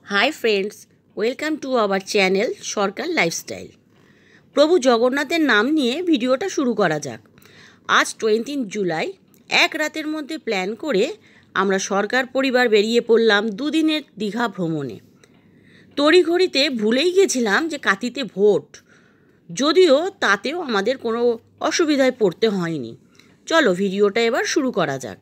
Hi friends, welcome to our channel Sarkar lifestyle. প্রভু জগন্নাথের নাম নিয়ে ভিডিওটা শুরু করা যাক। আজ 20 জুলাই এক রাতের মধ্যে প্ল্যান করে আমরা সরকার পরিবার বেরিয়ে পড়লাম দুদিনের দীঘা ভ্রমণে। তড়িঘড়িতে ভুলেই গেছিলাম যে কাঁথিতে ভোট, যদিও তাতেও আমাদের কোনো অসুবিধায় পড়তে হয়নি। চলো ভিডিওটা এবার শুরু করা যাক।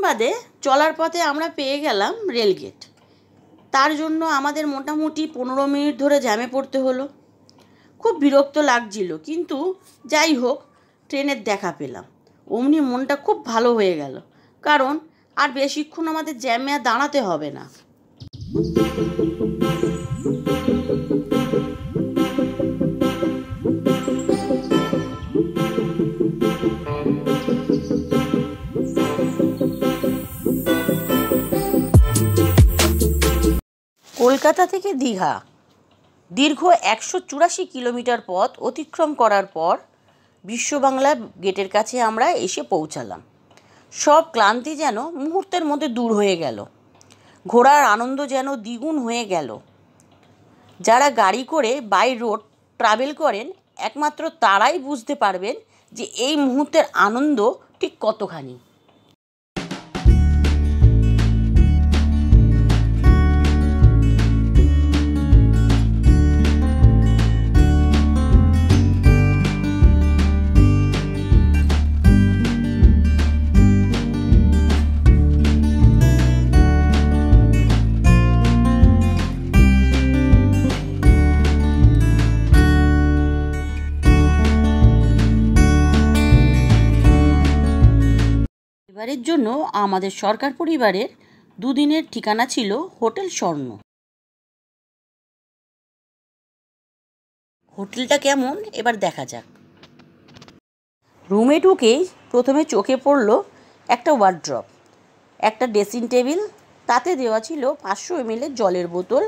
বাদে চলার পথে আমরা পেয়ে গেলাম রেলগেট। তার জন্য আমাদের মোটামুটি 15 মিনিট ধরে জ্যামে পড়তে হলো। খুব বিরক্ত লাগছিল, কিন্তু যাই হোক ট্রেনের দেখা পেলাম। অমনি মনটা খুব ভালো হয়ে গেল, কারণ আর বেশিক্ষণ আমাদের জ্যামে আর দাঁড়াতে হবে না। কলকাতা থেকে দীঘা দীর্ঘ 184 কিলোমিটার পথ অতিক্রম করার পর বিশ্ববাংলা গেটের কাছে আমরা এসে পৌঁছালাম। সব ক্লান্তি যেন মুহূর্তের মধ্যে দূর হয়ে গেল। ঘোরার আনন্দ যেন দ্বিগুণ হয়ে গেল। যারা গাড়ি করে বাই রোড ট্রাভেল করেন একমাত্র তারাই বুঝতে পারবেন যে এই মুহূর্তের আনন্দ ঠিক কতখানি। এবারের জন্য আমাদের সরকার পরিবারের দুদিনের ঠিকানা ছিল হোটেল স্বর্ণ। হোটেলটা কেমন এবার দেখা যাক। রুমে ঢুকেই প্রথমে চোখে পড়ল একটা ওয়ার্ড্রপ, একটা ড্রেসিং টেবিল, তাতে দেওয়া ছিল 500 ml জলের বোতল,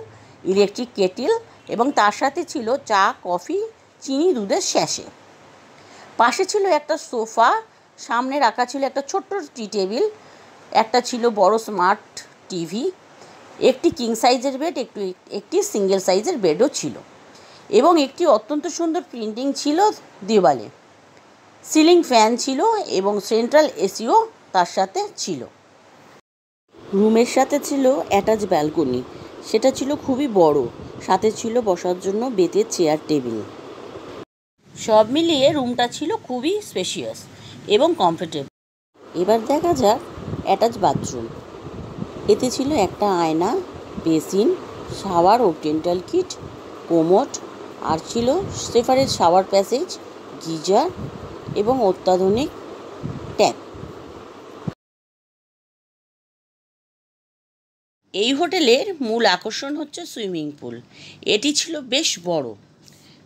ইলেকট্রিক কেটেল এবং তার সাথে ছিল চা, কফি, চিনি, দুধের স্যাশে। পাশে ছিল একটা সোফা, সামনে রাখা ছিল একটা ছোট্ট টি টেবিল, একটা ছিল বড় স্মার্ট টিভি, একটি কিং সাইজের বেড, একটি সিঙ্গেল সাইজের বেডও ছিল এবং একটি অত্যন্ত সুন্দর প্রিন্টিং ছিল দেওয়ালে। সিলিং ফ্যান ছিল এবং সেন্ট্রাল এসিও তার সাথে ছিল। রুমের সাথে ছিল অ্যাটাচ ব্যালকনি, সেটা ছিল খুবই বড়, সাথে ছিল বসার জন্য বেতের চেয়ার টেবিল। সব মিলিয়ে রুমটা ছিল খুবই স্পেশিয়াস এবং কমফোর্টেবল। এবার দেখা যাক অ্যাটাচ বাথরুম। এতে ছিল একটা আয়না, বেসিন, শাওয়ার ও ডেন্টাল কিট, কোমোড, আর ছিল সেপারেট শাওয়ার প্যাসেজ, গিজার এবং অত্যাধুনিক ট্যাপ। এই হোটেলের মূল আকর্ষণ হচ্ছে সুইমিং পুল। এটি ছিল বেশ বড়।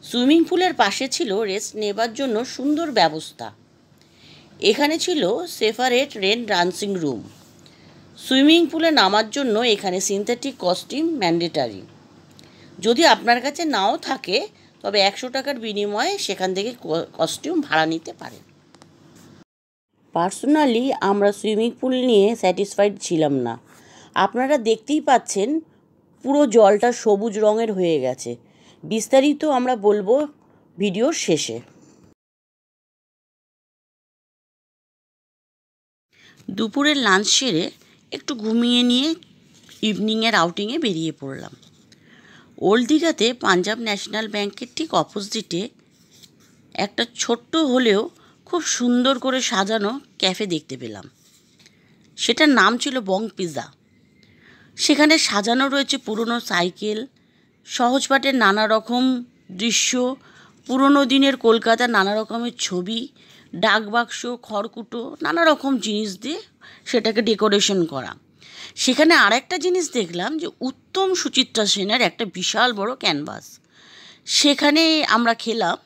সুইমিং পুলের পাশে ছিল রেস্ট নেবার জন্য সুন্দর ব্যবস্থা। এখানে ছিল separate rain dancing room. Swimming পুলে নামার জন্য এখানে সিনথেটিক কস্টিউম ম্যান্ডেটারি। যদি আপনার কাছে নাও থাকে তবে 100 টাকার বিনিময়ে সেখান থেকে কস্টিউম ভাড়া নিতে পারেন। পার্সোনালি আমরা সুইমিং পুল নিয়ে স্যাটিসফাইড ছিলাম না। আপনারা দেখতেই পাচ্ছেন পুরো জলটা সবুজ রঙের হয়ে গেছে। বিস্তারিত আমরা বলবো ভিডিওর শেষে। দুপুরের লাঞ্চ সেরে একটু ঘুমিয়ে নিয়ে ইভিনিংয়ের আউটিংয়ে বেরিয়ে পড়লাম। ওল্ড দীঘাতে পাঞ্জাব ন্যাশনাল ব্যাংকের ঠিক অপোজিটে একটা ছোট্ট হলেও খুব সুন্দর করে সাজানো ক্যাফে দেখতে পেলাম। সেটার নাম ছিল বং পিৎজা। সেখানে সাজানো রয়েছে পুরনো সাইকেল, সহজপাঠের নানা রকম দৃশ্য, পুরনো দিনের কলকাতার নানা রকমের ছবি, ডাকবাক্স, খড়কুটো, নানা রকম জিনিস দিয়ে সেটাকে ডেকোরেশন করা। সেখানে আর একটা জিনিস দেখলাম যে উত্তম সুচিত্রা সেনের একটা বিশাল বড় ক্যানভাস। সেখানে আমরা খেলাম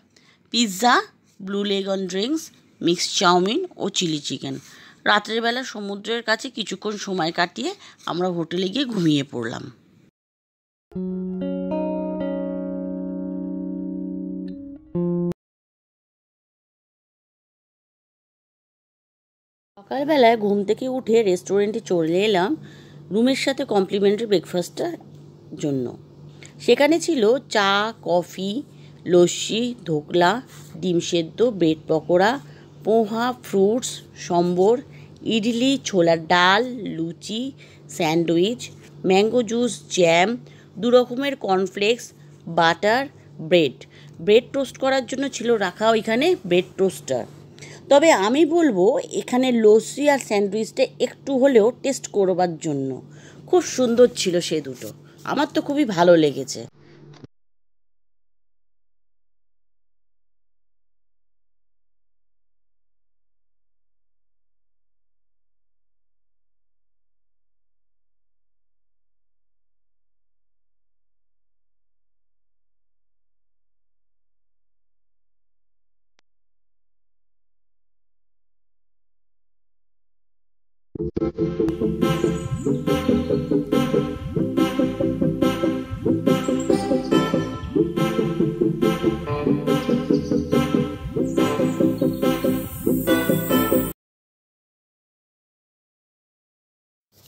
pizza, blue lagoon drinks, mixed chow mein ও চিলি চিকেন। রাত্রের বেলা সমুদ্রের কাছে কিছুক্ষণ সময় কাটিয়ে আমরা হোটেলে গিয়ে ঘুমিয়ে পড়লাম। সকালবেলায় ঘুম থেকে উঠে রেস্টুরেন্টে চলে এলাম রুমের সাথে কমপ্লিমেন্টারি ব্রেকফাস্টের জন্য। সেখানে ছিল চা, কফি, লস্যি, ধোকলা, ডিম সেদ্ধ, ব্রেড পকোড়া, পোহা, ফ্রুটস, সম্বর, ইডলি, ছোলার ডাল, লুচি, স্যান্ডউইচ, ম্যাঙ্গো জুস, জ্যাম, 2 রকমের কর্নফ্লেক্স, বাটার, ব্রেড টোস্ট করার জন্য ছিল রাখা ওইখানে ব্রেড টোস্টার। তবে আমি বলবো এখানে লস্যি আর স্যান্ডউইচটা একটু হলেও টেস্ট করবার জন্য। খুব সুন্দর ছিল সে দুটো, আমার তো খুবই ভালো লেগেছে।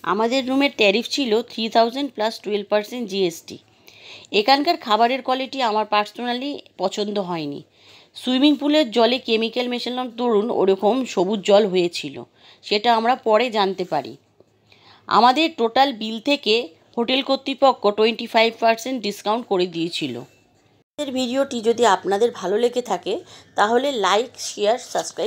আমাদের রুমের ট্যারিফ ছিল 3000 প্লাস 12% জিএসটি। এখানকার খাবারের কোয়ালিটি আমার পার্সোনালি পছন্দ হয়নি। সুইমিং পুলের জলে কেমিক্যাল মেশানোর দরুন ওরকম সবুজ জল হয়েছিল, সেটা আমরা পরে জানতে পারি। আমাদের টোটাল বিল থেকে হোটেল কর্তৃপক্ষ 25% ডিসকাউন্ট করে দিয়েছিল। ভিডিওটি যদি আপনাদের ভালো লেগে থাকে তাহলে লাইক, শেয়ার, সাবস্ক্রাইব